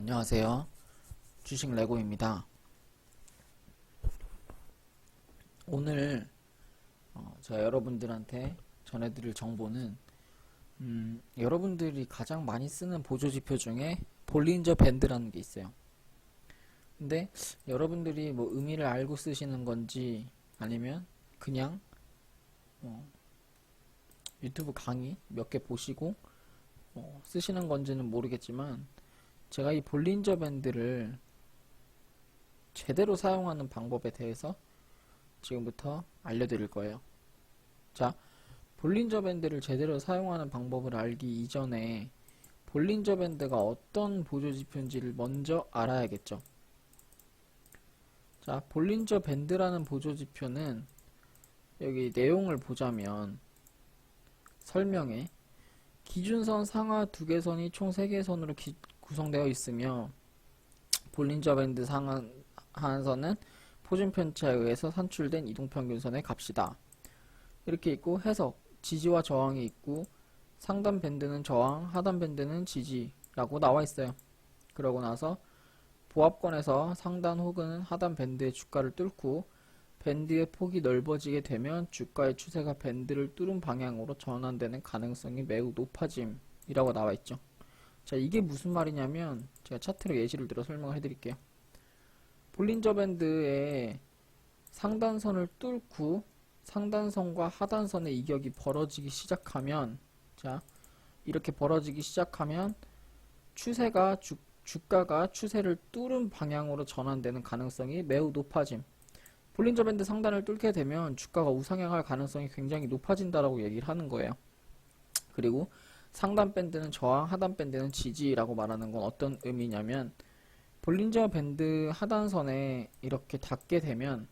안녕하세요. 주식 레고입니다. 오늘 제가 여러분들한테 전해드릴 정보는 여러분들이 가장 많이 쓰는 보조지표 중에 볼린저 밴드라는 게 있어요. 근데 여러분들이 뭐 의미를 알고 쓰시는 건지 아니면 그냥 유튜브 강의 몇 개 보시고 쓰시는 건지는 모르겠지만 제가 이 볼린저 밴드를 제대로 사용하는 방법에 대해서 지금부터 알려드릴 거예요. 자, 볼린저 밴드를 제대로 사용하는 방법을 알기 이전에 볼린저 밴드가 어떤 보조지표인지를 먼저 알아야겠죠. 자, 볼린저 밴드라는 보조지표는 여기 내용을 보자면 설명에 기준선 상하 2개선이 총 3개선으로 구성되어 있으며 볼린저 밴드 하한선은 포준편차에 의해서 산출된 이동평균선의 값이다. 이렇게 있고 해석, 지지와 저항이 있고 상단 밴드는 저항, 하단 밴드는 지지라고 나와 있어요. 그러고 나서 보합권에서 상단 혹은 하단 밴드의 주가를 뚫고 밴드의 폭이 넓어지게 되면 주가의 추세가 밴드를 뚫은 방향으로 전환되는 가능성이 매우 높아짐이라고 나와 있죠. 자, 이게 무슨 말이냐면 제가 차트로 예시를 들어 설명을 해드릴게요. 볼린저 밴드의 상단선을 뚫고 상단선과 하단선의 이격이 벌어지기 시작하면, 자, 이렇게 벌어지기 시작하면 주가가 추세를 뚫은 방향으로 전환되는 가능성이 매우 높아짐. 볼린저 밴드 상단을 뚫게 되면 주가가 우상향할 가능성이 굉장히 높아진다라고 얘기를 하는 거예요. 그리고 상단 밴드는 저항, 하단 밴드는 지지라고 말하는 건 어떤 의미냐면 볼린저 밴드 하단선에 이렇게 닿게 되면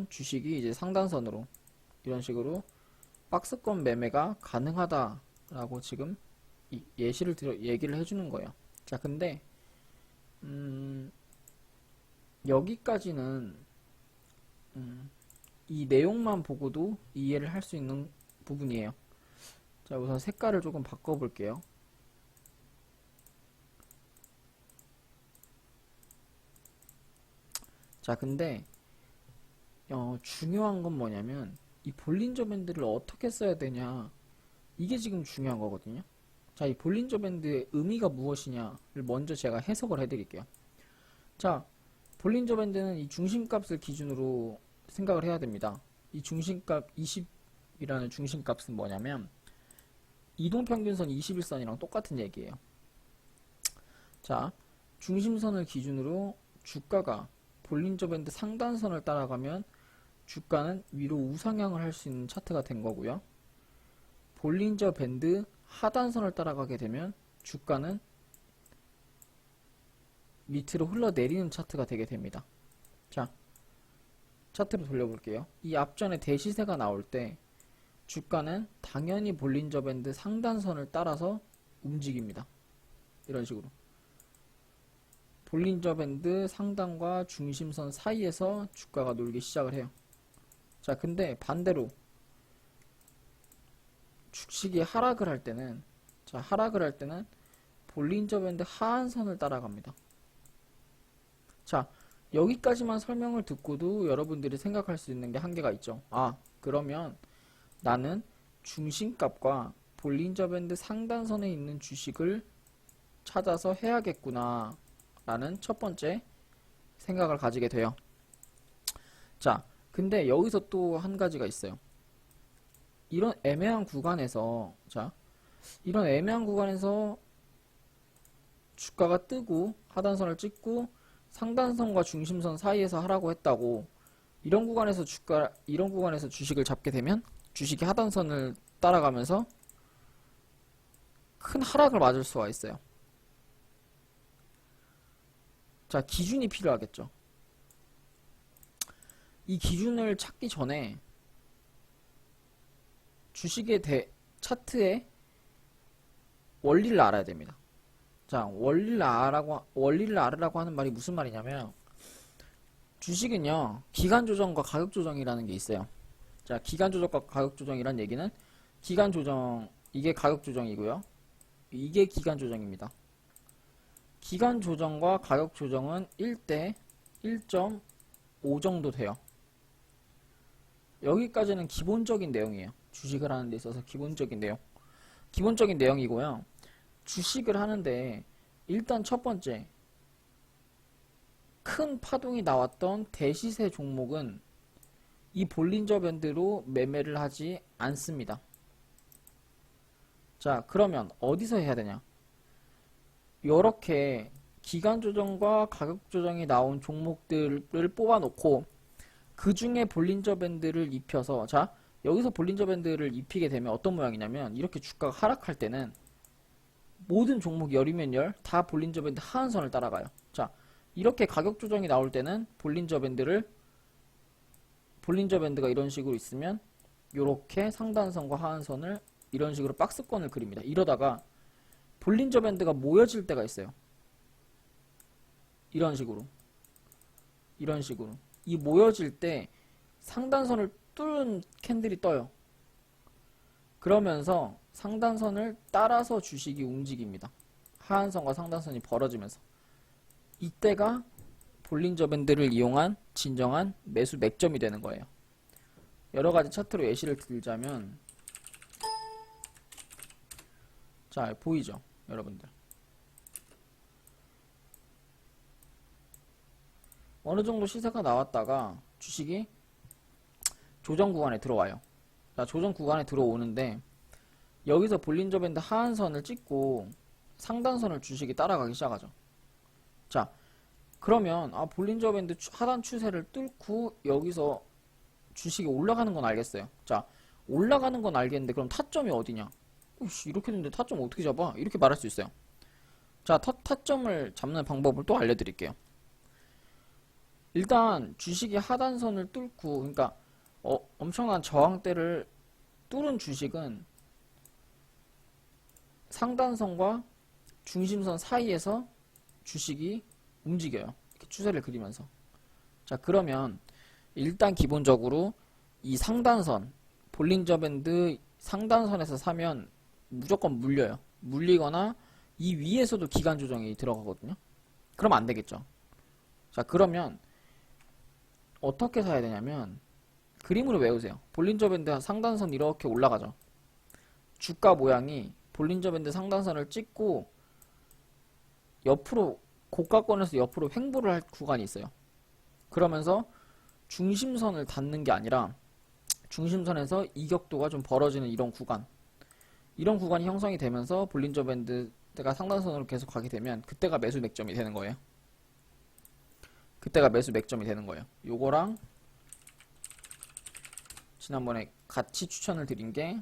주식이 이제 상단선으로 이런 식으로 박스권 매매가 가능하다라고 지금 얘기를 해주는 거예요. 자, 근데 여기까지는 이 내용만 보고도 이해를 할 수 있는 부분이에요. 자, 우선 색깔을 조금 바꿔볼게요. 자, 근데 중요한 건 뭐냐면 이 볼린저 밴드를 어떻게 써야 되냐, 이게 지금 중요한 거거든요. 자, 이 볼린저 밴드의 의미가 무엇이냐를 먼저 제가 해석을 해드릴게요. 자, 볼린저 밴드는 이 중심값을 기준으로 생각을 해야 됩니다. 이 중심값 20이라는 중심값은 뭐냐면 이동평균선 21선이랑 똑같은 얘기예요. 자, 중심선을 기준으로 주가가 볼린저 밴드 상단선을 따라가면 주가는 위로 우상향을 할 수 있는 차트가 된 거고요. 볼린저 밴드 하단선을 따라가게 되면 주가는 밑으로 흘러내리는 차트가 되게 됩니다. 자, 차트를 돌려볼게요. 이 앞전에 대시세가 나올 때 주가는 당연히 볼린저 밴드 상단선을 따라서 움직입니다. 이런 식으로 볼린저 밴드 상단과 중심선 사이에서 주가가 놀기 시작을 해요. 자, 근데 반대로 주식이 하락을 할 때는 볼린저 밴드 하한선을 따라갑니다. 자, 여기까지만 설명을 듣고도 여러분들이 생각할 수 있는 게 한계가 있죠. 아, 그러면 나는 중심값과 볼린저 밴드 상단선에 있는 주식을 찾아서 해야겠구나 라는 첫 번째 생각을 가지게 돼요. 자, 근데 여기서 또 한 가지가 있어요. 이런 애매한 구간에서 주가가 뜨고 하단선을 찍고 상단선과 중심선 사이에서 하라고 했다고, 이런 구간에서 주식을 잡게 되면 주식이 하단선을 따라가면서 큰 하락을 맞을 수가 있어요. 자, 기준이 필요하겠죠. 이 기준을 찾기 전에 주식의 차트의 원리를 알아야 됩니다. 자, 원리를 알으라고 하는 말이 무슨 말이냐면 주식은요, 기간 조정과 가격 조정이라는 게 있어요. 자, 기간 조정과 가격 조정이란 얘기는 기간 조정, 이게 가격 조정이고요. 이게 기간 조정입니다. 기간 조정과 가격 조정은 1대 1.5 정도 돼요. 여기까지는 기본적인 내용이에요. 주식을 하는 데 있어서 기본적인 내용. 기본적인 내용이고요. 주식을 하는데 일단 첫 번째 큰 파동이 나왔던 대시세 종목은 이 볼린저 밴드로 매매를 하지 않습니다. 자, 그러면 어디서 해야 되냐? 이렇게 기간 조정과 가격 조정이 나온 종목들을 뽑아놓고 그 중에 볼린저 밴드를 입혀서, 자, 여기서 볼린저 밴드를 입히게 되면 어떤 모양이냐면 이렇게 주가가 하락할 때는 모든 종목 열이면 열 다 볼린저 밴드 하한선을 따라가요. 자, 이렇게 가격 조정이 나올 때는 볼린저 밴드가 이런 식으로 있으면 이렇게 상단선과 하한선을 이런 식으로 박스권을 그립니다. 이러다가 볼린저 밴드가 모여질 때가 있어요. 이런 식으로 이 모여질 때 상단선을 뚫은 캔들이 떠요. 그러면서 상단선을 따라서 주식이 움직입니다. 하한선과 상단선이 벌어지면서 이때가 볼린저 밴드를 이용한 진정한 매수 맥점이 되는 거예요. 여러가지 차트로 예시를 들자면, 자, 보이죠 여러분들? 어느정도 시세가 나왔다가 주식이 조정 구간에 들어와요. 자, 조정 구간에 들어오는데 여기서 볼린저 밴드 하한선을 찍고 상단선을 주식이 따라가기 시작하죠. 자, 그러면 볼린저 밴드 하단 추세를 뚫고 여기서 주식이 올라가는 건 알겠어요. 자, 올라가는 건 알겠는데 그럼 타점이 어디냐? 이렇게 됐는데 타점 어떻게 잡아? 이렇게 말할 수 있어요. 자, 타점을 잡는 방법을 또 알려드릴게요. 일단 주식이 하단선을 뚫고, 그러니까 엄청난 저항대를 뚫은 주식은 상단선과 중심선 사이에서 주식이 움직여요. 이렇게 추세를 그리면서. 자, 그러면 일단 기본적으로 이 상단선, 볼린저 밴드 상단선에서 사면 무조건 물려요. 물리거나 이 위에서도 기간 조정이 들어가거든요. 그럼 안 되겠죠. 자, 그러면 어떻게 사야 되냐면 그림으로 외우세요. 볼린저 밴드 상단선 이렇게 올라가죠. 주가 모양이 볼린저 밴드 상단선을 찍고 옆으로 고가권에서 옆으로 횡보를 할 구간이 있어요. 그러면서 중심선을 닿는 게 아니라 중심선에서 이격도가 좀 벌어지는 이런 구간이 형성이 되면서 볼린저 밴드가 상단선으로 계속 가게 되면 그때가 매수 맥점이 되는 거예요. 요거랑 지난번에 같이 추천을 드린 게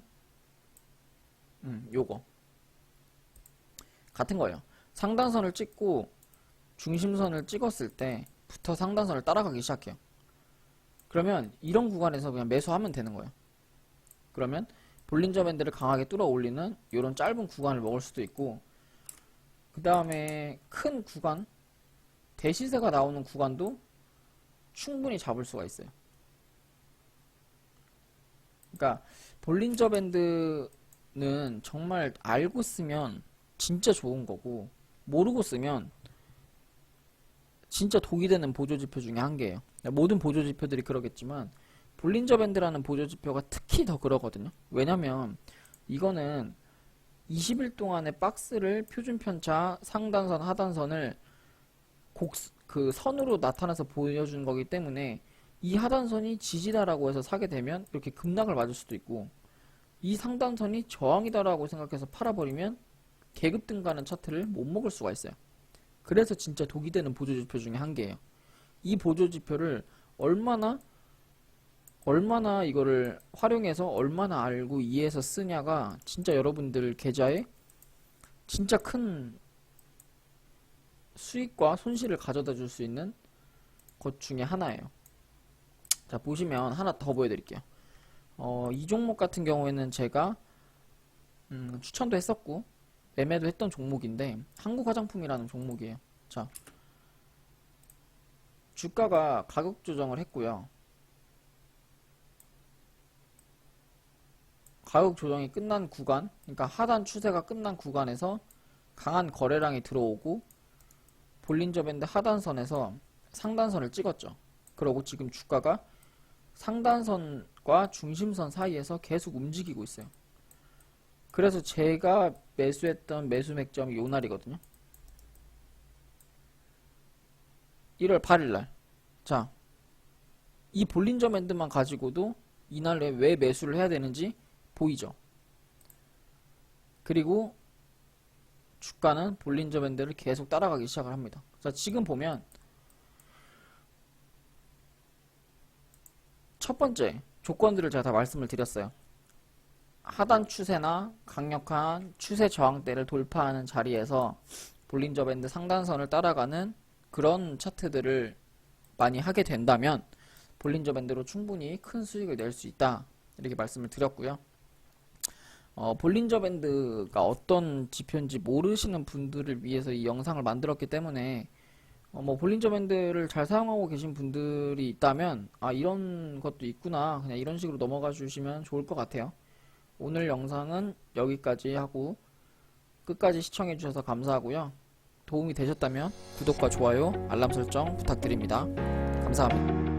요거 같은 거예요. 상단선을 찍고 중심선을 찍었을 때부터 상단선을 따라가기 시작해요. 그러면 이런 구간에서 그냥 매수하면 되는 거예요. 그러면 볼린저 밴드를 강하게 뚫어 올리는 이런 짧은 구간을 먹을 수도 있고, 그 다음에 큰 구간, 대시세가 나오는 구간도 충분히 잡을 수가 있어요. 그러니까 볼린저 밴드는 정말 알고 쓰면 진짜 좋은 거고, 모르고 쓰면 진짜 독이 되는 보조지표 중에 한 개예요. 모든 보조지표들이 그러겠지만 볼린저 밴드라는 보조지표가 특히 더 그러거든요. 왜냐면 이거는 20일 동안의 박스를 표준 편차 상단선 하단선을 그 선으로 나타나서 보여준 거기 때문에 이 하단선이 지지다라고 해서 사게 되면 이렇게 급락을 맞을 수도 있고, 이 상단선이 저항이다라고 생각해서 팔아버리면 계급등 가는 차트를 못 먹을 수가 있어요. 그래서 진짜 독이 되는 보조지표 중에 한 개예요. 이 보조지표를 얼마나 이거를 활용해서 얼마나 알고 이해해서 쓰냐가 진짜 여러분들 계좌에 진짜 큰 수익과 손실을 가져다 줄 수 있는 것 중에 하나예요. 자, 보시면 하나 더 보여드릴게요. 이 종목 같은 경우에는 제가 추천도 했었고 매매도 했던 종목인데 한국화장품이라는 종목이에요. 자, 주가가 가격 조정을 했고요. 가격 조정이 끝난 구간, 그러니까 하단 추세가 끝난 구간에서 강한 거래량이 들어오고 볼린저 밴드 하단선에서 상단선을 찍었죠. 그러고 지금 주가가 상단선과 중심선 사이에서 계속 움직이고 있어요. 그래서 제가 매수했던 매수 맥점이 요 날이거든요. 1월 8일날. 자, 이 볼린저 밴드만 가지고도 이날에 왜 매수를 해야 되는지 보이죠. 그리고 주가는 볼린저 밴드를 계속 따라가기 시작을 합니다. 자, 지금 보면 첫 번째 조건들을 제가 다 말씀을 드렸어요. 하단 추세나 강력한 추세 저항대를 돌파하는 자리에서 볼린저 밴드 상단선을 따라가는 그런 차트들을 많이 하게 된다면 볼린저 밴드로 충분히 큰 수익을 낼 수 있다, 이렇게 말씀을 드렸고요. 볼린저 밴드가 어떤 지표인지 모르시는 분들을 위해서 이 영상을 만들었기 때문에 뭐 볼린저 밴드를 잘 사용하고 계신 분들이 있다면 아, 이런 것도 있구나, 그냥 이런 식으로 넘어가 주시면 좋을 것 같아요. 오늘 영상은 여기까지 하고 끝까지 시청해 주셔서 감사하고요. 도움이 되셨다면 구독과 좋아요, 알람 설정 부탁드립니다. 감사합니다.